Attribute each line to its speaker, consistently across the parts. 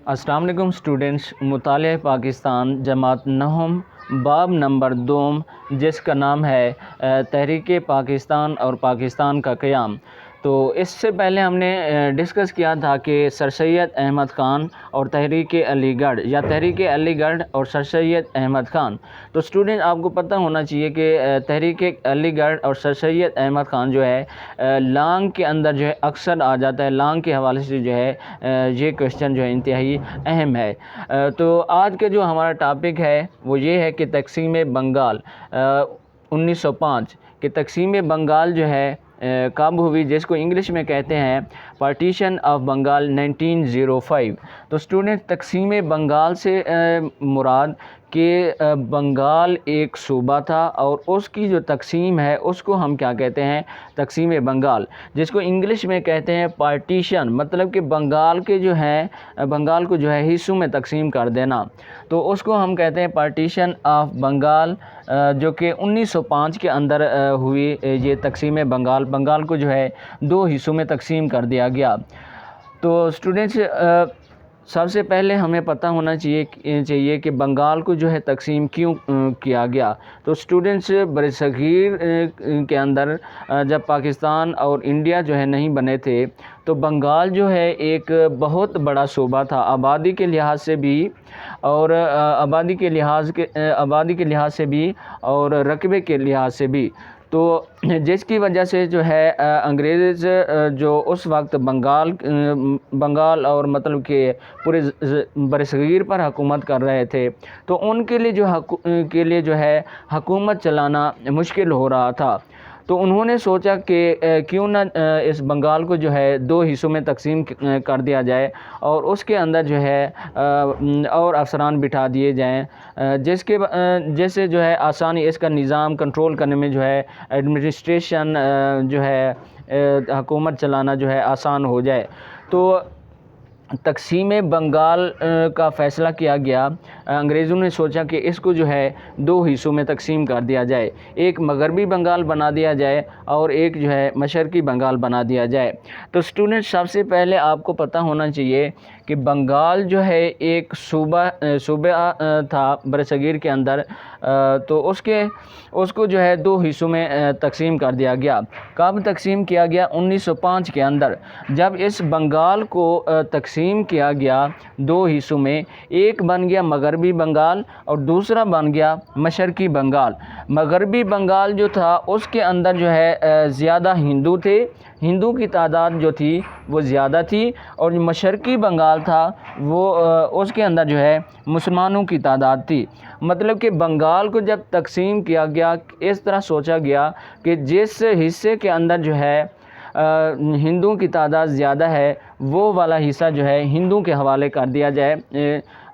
Speaker 1: السلام علیکم اسٹوڈنٹس، مطالعہ پاکستان جماعت نہم باب نمبر 2 جس کا نام ہے تحریک پاکستان اور پاکستان کا قیام۔ تو اس سے پہلے ہم نے ڈسکس کیا تھا کہ سر سید احمد خان اور تحریک علی گڑھ یا تحریک علی گڑھ اور سر سید احمد خان۔ تو اسٹوڈنٹ آپ کو پتہ ہونا چاہیے کہ تحریک علی گڑھ اور سر سید احمد خان جو ہے لانگ کے اندر جو ہے اکثر آ جاتا ہے۔ لانگ کے حوالے سے جو ہے یہ کویشچن جو ہے انتہائی اہم ہے۔ تو آج کا جو ہمارا ٹاپک ہے وہ یہ ہے کہ تقسیم بنگال 1905 کہ تقسیم بنگال جو ہے کب ہوئی، جس کو انگلش میں کہتے ہیں پارٹیشن آف بنگال 1905۔ تو اسٹوڈنٹ تقسیم بنگال سے مراد کہ بنگال ایک صوبہ تھا اور اس کی جو تقسیم ہے اس کو ہم کیا کہتے ہیں، تقسیم بنگال، جس کو انگلش میں کہتے ہیں پارٹیشن، مطلب کہ بنگال کے جو ہے بنگال کو جو ہے حصوں میں تقسیم کر دینا۔ تو اس کو ہم کہتے ہیں پارٹیشن آف بنگال، جو کہ 1905 کے اندر ہوئی یہ تقسیم بنگال۔ بنگال کو جو ہے 2 حصوں میں تقسیم کر دیا گیا۔ تو اسٹوڈنٹس سب سے پہلے ہمیں پتہ ہونا چاہیے کہ بنگال کو جو ہے تقسیم کیوں کیا گیا۔ تو اسٹوڈنٹس برصغیر کے اندر جب پاکستان اور انڈیا جو ہے نہیں بنے تھے تو بنگال جو ہے ایک بہت بڑا صوبہ تھا، آبادی کے لحاظ سے بھی اور آبادی کے لحاظ سے بھی اور رقبے کے لحاظ سے بھی۔ تو جس کی وجہ سے جو ہے انگریز جو اس وقت بنگال اور مطلب کہ پورے برصغیر پر حکومت کر رہے تھے، تو ان کے لیے جو ہے حکومت چلانا مشکل ہو رہا تھا۔ تو انہوں نے سوچا کہ کیوں نہ اس بنگال کو جو ہے 2 حصوں میں تقسیم کر دیا جائے اور اس کے اندر جو ہے اور افسران بٹھا دیے جائیں، جس سے جو ہے آسانی اس کا نظام کنٹرول کرنے میں جو ہے ایڈمنسٹریشن جو ہے حکومت چلانا جو ہے آسان ہو جائے۔ تو تقسیم بنگال کا فیصلہ کیا گیا۔ انگریزوں نے سوچا کہ اس کو جو ہے 2 حصوں میں تقسیم کر دیا جائے، ایک مغربی بنگال بنا دیا جائے اور ایک جو ہے مشرقی بنگال بنا دیا جائے۔ تو اسٹوڈنٹ سب سے پہلے آپ کو پتہ ہونا چاہیے کہ بنگال جو ہے ایک صوبہ تھا برصغیر کے اندر، تو اس کو جو ہے 2 حصوں میں تقسیم کر دیا گیا۔ کب تقسیم کیا گیا؟ 1905 کے اندر، جب اس بنگال کو تقسیم کیا گیا 2 حصوں میں، ایک بن گیا مغربی بنگال اور دوسرا بن گیا مشرقی بنگال۔ مغربی بنگال جو تھا اس کے اندر جو ہے زیادہ ہندو تھے، ہندو کی تعداد جو تھی وہ زیادہ تھی، اور جو مشرقی بنگال تھا وہ اس کے اندر جو ہے مسلمانوں کی تعداد تھی۔ مطلب کہ بنگال کو جب تقسیم کیا گیا اس طرح سوچا گیا کہ جس حصے کے اندر جو ہے ہندوؤں کی تعداد زیادہ ہے وہ والا حصہ جو ہے ہندوؤں کے حوالے کر دیا جائے،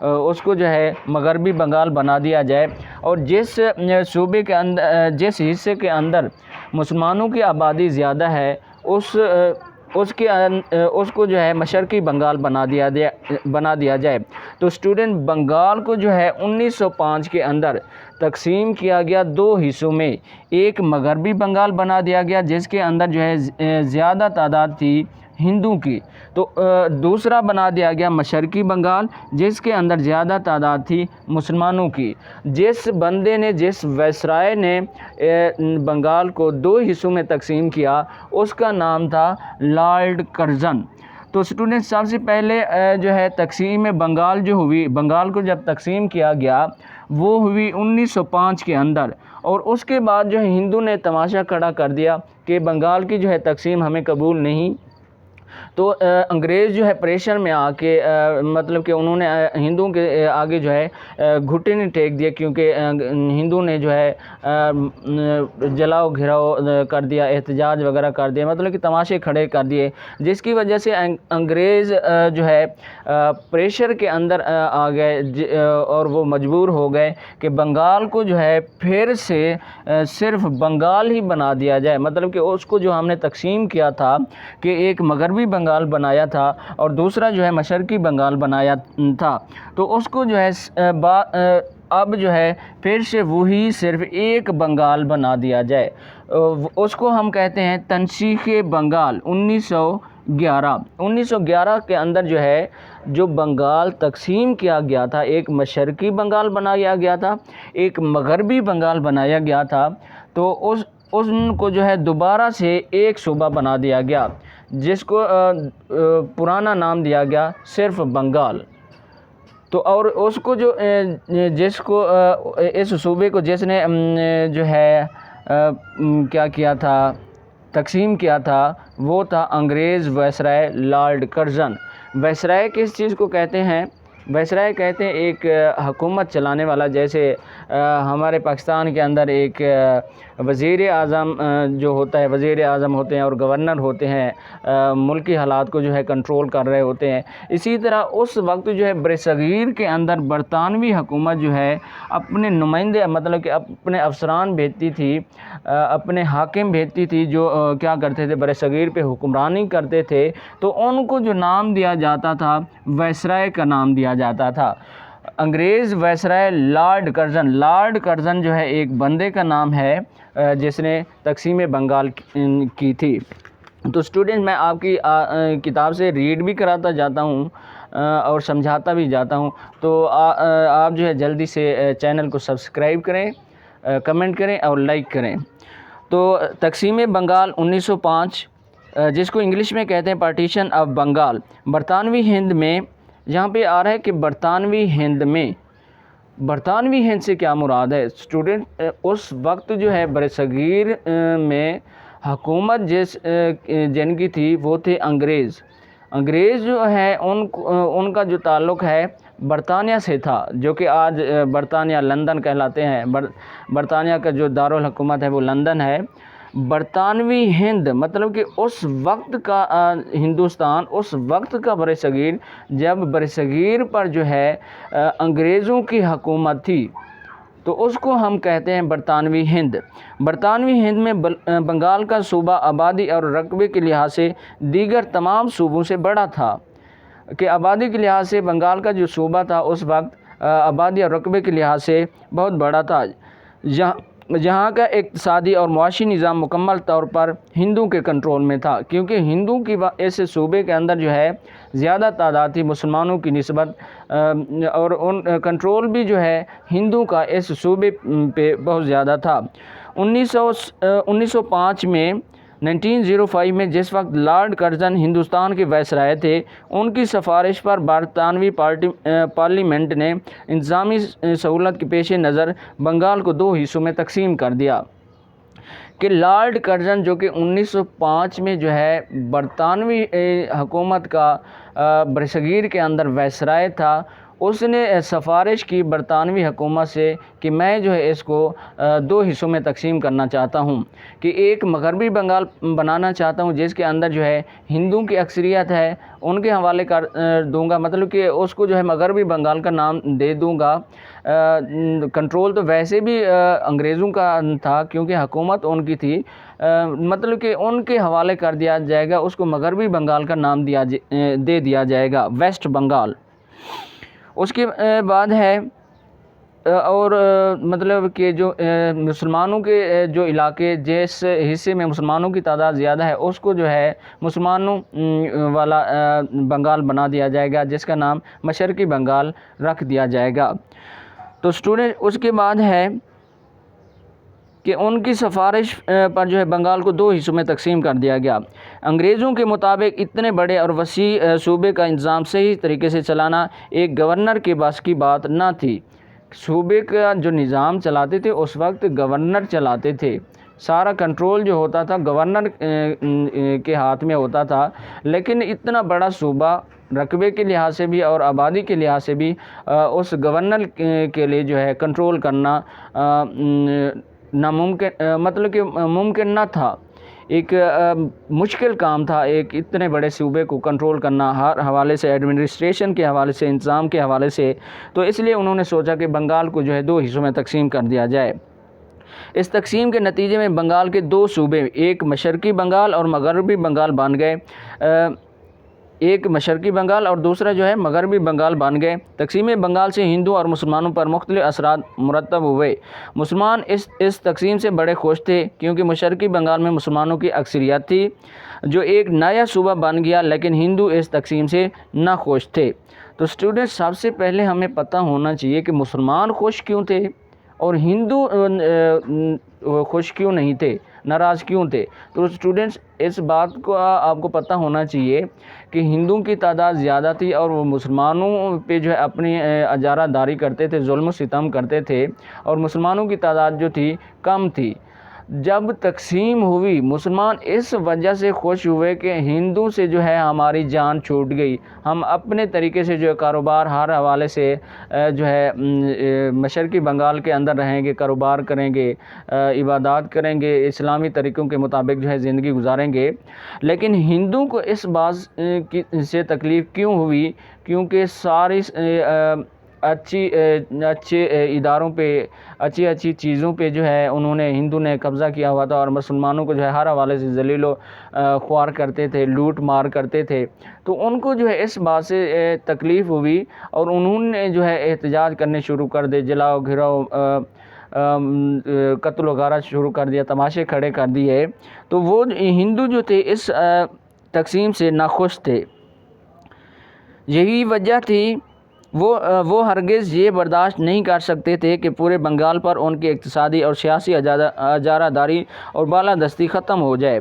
Speaker 1: اس کو جو ہے مغربی بنگال بنا دیا جائے، اور جس صوبے کے اندر جس حصے کے اندر مسلمانوں کی آبادی زیادہ ہے اس کو جو ہے مشرقی بنگال بنا دیا جائے۔ تو اسٹوڈنٹ بنگال کو جو ہے 1905 کے اندر تقسیم کیا گیا 2 حصوں میں، ایک مغربی بنگال بنا دیا گیا جس کے اندر جو ہے زیادہ تعداد تھی ہندو کی، تو دوسرا بنا دیا گیا مشرقی بنگال جس کے اندر زیادہ تعداد تھی مسلمانوں کی۔ جس بندے نے جس وائسرائے نے بنگال کو 2 حصوں میں تقسیم کیا اس کا نام تھا لارڈ کرزن۔ تو اسٹوڈنٹ سب سے پہلے جو ہے تقسیم بنگال جو ہوئی، بنگال کو جب تقسیم کیا گیا وہ ہوئی 1905 کے اندر، اور اس کے بعد جو ہے ہندو نے تماشا کھڑا کر دیا کہ بنگال کی جو ہے تقسیم ہمیں قبول نہیں۔ تو انگریز جو ہے پریشر میں آ کے مطلب کہ انہوں نے ہندوؤں کے آگے جو ہے گھٹنے نہیں ٹیک دیے، کیونکہ ہندو نے جو ہے جلاؤ گھراؤ کر دیا، احتجاج وغیرہ کر دیا، مطلب کہ تماشے کھڑے کر دیے، جس کی وجہ سے انگریز جو ہے پریشر کے اندر آ گئے اور وہ مجبور ہو گئے کہ بنگال کو جو ہے پھر سے صرف بنگال ہی بنا دیا جائے، مطلب کہ اس کو جو ہم نے تقسیم کیا تھا کہ ایک مغربی بنگال بنایا تھا اور دوسرا جو ہے مشرقی بنگال بنایا تھا، تو اس کو جو ہے اب جو ہے پھر سے وہی صرف ایک بنگال بنا دیا جائے۔ اس کو ہم کہتے ہیں تنسیخ بنگال 1911 کے اندر جو ہے جو بنگال تقسیم کیا گیا تھا، ایک مشرقی بنگال بنایا گیا تھا، ایک مغربی بنگال بنایا گیا تھا، تو ان کو جو ہے دوبارہ سے ایک صوبہ بنا دیا گیا، جس کو پرانا نام دیا گیا صرف بنگال۔ تو اور اس کو جس کو اس صوبے کو جس نے جو ہے کیا کیا تھا، تقسیم کیا تھا، وہ تھا انگریز وائسرائے لارڈ کرزن۔ وائسرائے کس چیز کو کہتے ہیں؟ وائسرائے کہتے ہیں ایک حکومت چلانے والا، جیسے ہمارے پاکستان کے اندر ایک وزیر اعظم جو ہوتا ہے، وزیر اعظم ہوتے ہیں اور گورنر ہوتے ہیں، ملکی حالات کو جو ہے کنٹرول کر رہے ہوتے ہیں۔ اسی طرح اس وقت جو ہے برصغیر کے اندر برطانوی حکومت جو ہے اپنے نمائندے، مطلب کہ اپنے افسران بھیجتی تھی، اپنے حاکم بھیجتی تھی، جو کیا کرتے تھے، برصغیر پہ حکمرانی کرتے تھے، تو ان کو جو نام دیا جاتا تھا وائسرائے کا نام دیا جاتا تھا۔ انگریز وائسرائے لارڈ کرزن جو ہے ایک بندے کا نام ہے جس نے تقسیم بنگال کی تھی۔ تو اسٹوڈنٹ، میں آپ کی کتاب سے ریڈ بھی کراتا جاتا ہوں اور سمجھاتا بھی جاتا ہوں، تو آپ جو ہے جلدی سے چینل کو سبسکرائب کریں، کمنٹ کریں اور لائک کریں۔ تو تقسیم بنگال 1905، جس کو انگلش میں کہتے ہیں پارٹیشن آف بنگال، برطانوی ہند میں، یہاں پہ آ رہا ہے کہ برطانوی ہند سے کیا مراد ہے اسٹوڈنٹ؟ اس وقت جو ہے برصغیر میں حکومت جن کی تھی وہ تھے انگریز جو ہے ان کا جو تعلق ہے برطانیہ سے تھا، جو کہ آج برطانیہ لندن کہلاتے ہیں۔ برطانیہ کا جو دارالحکومت ہے وہ لندن ہے۔ برطانوی ہند مطلب کہ اس وقت کا ہندوستان، اس وقت کا برصغیر، جب برصغیر پر جو ہے انگریزوں کی حکومت تھی، تو اس کو ہم کہتے ہیں برطانوی ہند۔ برطانوی ہند میں بنگال کا صوبہ آبادی اور رقبے کے لحاظ سے دیگر تمام صوبوں سے بڑا تھا، کہ آبادی کے لحاظ سے بنگال کا جو صوبہ تھا اس وقت آبادی اور رقبے کے لحاظ سے بہت بڑا تھا، جہاں کا اقتصادی اور معاشی نظام مکمل طور پر ہندوؤں کے کنٹرول میں تھا، کیونکہ ہندوؤں کی اس صوبے کے اندر جو ہے زیادہ تعداد تھی مسلمانوں کی نسبت، اور ان کنٹرول بھی جو ہے ہندوؤں کا اس صوبے پہ بہت زیادہ تھا۔ 1905 میں 1905 میں جس وقت لارڈ کرزن ہندوستان کے وائسرائے تھے، ان کی سفارش پر برطانوی پارلیمنٹ نے انتظامی سہولت کے پیش نظر بنگال کو 2 حصوں میں تقسیم کر دیا، کہ لارڈ کرزن جو کہ 1905 میں جو ہے برطانوی حکومت کا برصغیر کے اندر وائسرائے تھا، اس نے سفارش کی برطانوی حکومت سے کہ میں جو ہے اس کو 2 حصوں میں تقسیم کرنا چاہتا ہوں، کہ ایک مغربی بنگال بنانا چاہتا ہوں جس کے اندر جو ہے ہندوؤں کی اکثریت ہے، ان کے حوالے کر دوں گا، مطلب کہ اس کو جو ہے مغربی بنگال کا نام دے دوں گا۔ کنٹرول تو ویسے بھی انگریزوں کا تھا کیونکہ حکومت ان کی تھی، مطلب کہ ان کے حوالے کر دیا جائے گا، اس کو مغربی بنگال کا نام دے دیا جائے گا، ویسٹ بنگال۔ اس کے بعد ہے اور مطلب کہ جو مسلمانوں کے جو علاقے، جس حصے میں مسلمانوں کی تعداد زیادہ ہے، اس کو جو ہے مسلمانوں والا بنگال بنا دیا جائے گا، جس کا نام مشرقی بنگال رکھ دیا جائے گا۔ تو اسٹوڈنٹ، اس کے بعد ہے کہ ان کی سفارش پر جو ہے بنگال کو 2 حصوں میں تقسیم کر دیا گیا۔ انگریزوں کے مطابق اتنے بڑے اور وسیع صوبے کا انتظام صحیح طریقے سے چلانا ایک گورنر کے بس کی بات نہ تھی۔ صوبے کا جو نظام چلاتے تھے اس وقت گورنر چلاتے تھے، سارا کنٹرول جو ہوتا تھا گورنر کے ہاتھ میں ہوتا تھا، لیکن اتنا بڑا صوبہ رقبے کے لحاظ سے بھی اور آبادی کے لحاظ سے بھی اس گورنر کے لیے جو ہے کنٹرول کرنا ناممکن، مطلب کہ ممکن نہ تھا، ایک مشکل کام تھا ایک اتنے بڑے صوبے کو کنٹرول کرنا، ہر حوالے سے، ایڈمنسٹریشن کے حوالے سے، انتظام کے حوالے سے۔ تو اس لیے انہوں نے سوچا کہ بنگال کو جو ہے 2 حصوں میں تقسیم کر دیا جائے۔ اس تقسیم کے نتیجے میں بنگال کے 2 صوبے، ایک مشرقی بنگال اور مغربی بنگال بن گئے۔ ایک مشرقی بنگال اور دوسرا جو ہے مغربی بنگال بن گئے۔ تقسیم بنگال سے ہندو اور مسلمانوں پر مختلف اثرات مرتب ہوئے۔ مسلمان اس تقسیم سے بڑے خوش تھے کیونکہ مشرقی بنگال میں مسلمانوں کی اکثریت تھی جو ایک نیا صوبہ بن گیا، لیکن ہندو اس تقسیم سے ناخوش تھے۔ تو اسٹوڈنٹ، سب سے پہلے ہمیں پتہ ہونا چاہیے کہ مسلمان خوش کیوں تھے اور ہندو خوش کیوں نہیں تھے، ناراض کیوں تھے۔ تو اسٹوڈنٹس، اس بات کو آپ کو پتہ ہونا چاہیے کہ ہندوؤں کی تعداد زیادہ تھی اور وہ مسلمانوں پہ جو ہے اپنی اجارہ داری کرتے تھے، ظلم و ستم کرتے تھے، اور مسلمانوں کی تعداد جو تھی کم تھی۔ جب تقسیم ہوئی، مسلمان اس وجہ سے خوش ہوئے کہ ہندو سے جو ہے ہماری جان چھوٹ گئی، ہم اپنے طریقے سے جو ہے کاروبار ہر حوالے سے جو ہے مشرقی بنگال کے اندر رہیں گے، کاروبار کریں گے، عبادات کریں گے، اسلامی طریقوں کے مطابق جو ہے زندگی گزاریں گے۔ لیکن ہندو کو اس بات سے تکلیف کیوں ہوئی؟ کیونکہ ساری اچھے اداروں پہ، اچھی چیزوں پہ جو ہے ہندو نے قبضہ کیا ہوا تھا، اور مسلمانوں کو جو ہے ہر حوالے سے ذلیل و خوار کرتے تھے، لوٹ مار کرتے تھے۔ تو ان کو جو ہے اس بات سے تکلیف ہوئی اور انہوں نے جو ہے احتجاج کرنے شروع کر دے، جلاؤ گھراؤ، قتل و غارت شروع کر دیا، تماشے کھڑے کر دیے۔ تو وہ ہندو جو تھے اس تقسیم سے ناخوش تھے۔ یہی وجہ تھی وہ ہرگز یہ برداشت نہیں کر سکتے تھے کہ پورے بنگال پر ان کی اقتصادی اور سیاسی اجارہ داری اور بالادستی ختم ہو جائے،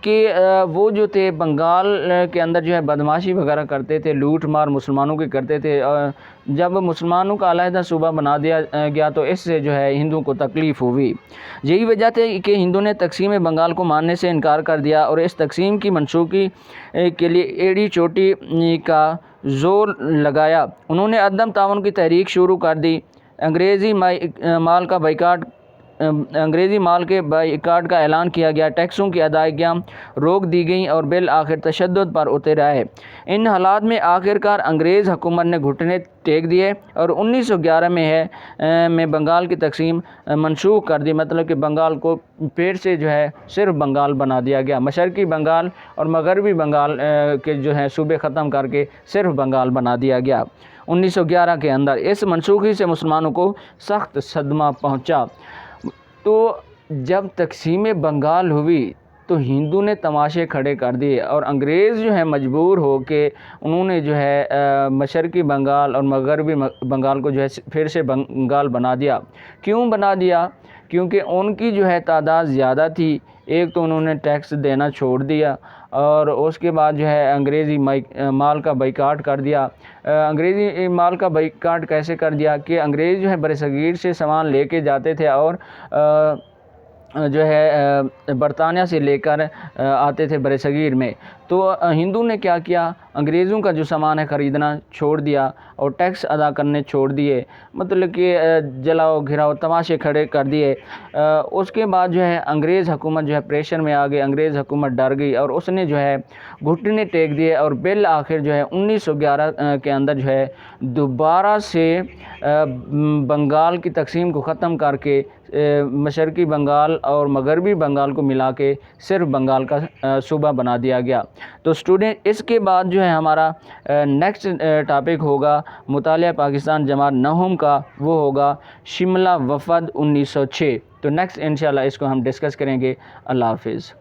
Speaker 1: کہ وہ جو تھے بنگال کے اندر جو ہے بدماشی وغیرہ کرتے تھے، لوٹ مار مسلمانوں کی کرتے تھے۔ جب مسلمانوں کا علیحدہ صوبہ بنا دیا گیا تو اس سے جو ہے ہندوؤں کو تکلیف ہوئی۔ یہی وجہ تھی کہ ہندو نے تقسیم بنگال کو ماننے سے انکار کر دیا اور اس تقسیم کی منسوخی کے لیے ایڑی چوٹی کا زور لگایا۔ انہوں نے عدم تعاون کی تحریک شروع کر دی، انگریزی مال کے بائیکاٹ کا اعلان کیا گیا، ٹیکسوں کی ادائیگیاں روک دی گئیں اور بالآخر تشدد پر اتر آئے۔ ان حالات میں آخرکار انگریز حکومت نے گھٹنے ٹیک دیے اور 1911 میں بنگال کی تقسیم منسوخ کر دی، مطلب کہ بنگال کو پھر سے جو ہے صرف بنگال بنا دیا گیا، مشرقی بنگال اور مغربی بنگال کے جو ہے صوبے ختم کر کے صرف بنگال بنا دیا گیا 1911 کے اندر۔ اس منسوخی سے مسلمانوں کو سخت صدمہ پہنچا۔ تو جب تقسیم بنگال ہوئی تو ہندو نے تماشے کھڑے کر دیے اور انگریز جو ہے مجبور ہو کے انہوں نے جو ہے مشرقی بنگال اور مغربی بنگال کو جو ہے پھر سے بنگال بنا دیا۔ کیوں بنا دیا؟ کیونکہ ان کی جو ہے تعداد زیادہ تھی۔ ایک تو انہوں نے ٹیکس دینا چھوڑ دیا اور اس کے بعد جو ہے انگریزی مال کا بائیکاٹ کر دیا۔ انگریزی مال کا بائیکاٹ کیسے کر دیا کہ انگریز جو ہے برصغیر سے سامان لے کے جاتے تھے اور جو ہے برطانیہ سے لے کر آتے تھے برصغیر میں۔ تو ہندو نے کیا کیا؟ انگریزوں کا جو سامان ہے خریدنا چھوڑ دیا اور ٹیکس ادا کرنے چھوڑ دیے، مطلب کہ جلاؤ گھراؤ تماشے کھڑے کر دیے۔ اس کے بعد جو ہے انگریز حکومت جو ہے پریشر میں آ گئی، انگریز حکومت ڈر گئی اور اس نے جو ہے گھٹنے ٹیک دیے اور بالآخر جو ہے 1911 کے اندر جو ہے دوبارہ سے بنگال کی تقسیم کو ختم کر کے مشرقی بنگال اور مغربی بنگال کو ملا کے صرف بنگال کا صوبہ بنا دیا گیا۔ تو اسٹوڈنٹ، اس کے بعد جو ہے ہمارا نیکسٹ ٹاپک ہوگا مطالعہ پاکستان جماعت نہم کا، وہ ہوگا شملہ وفد 1906۔ تو نیکسٹ انشاءاللہ اس کو ہم ڈسکس کریں گے۔ اللہ حافظ۔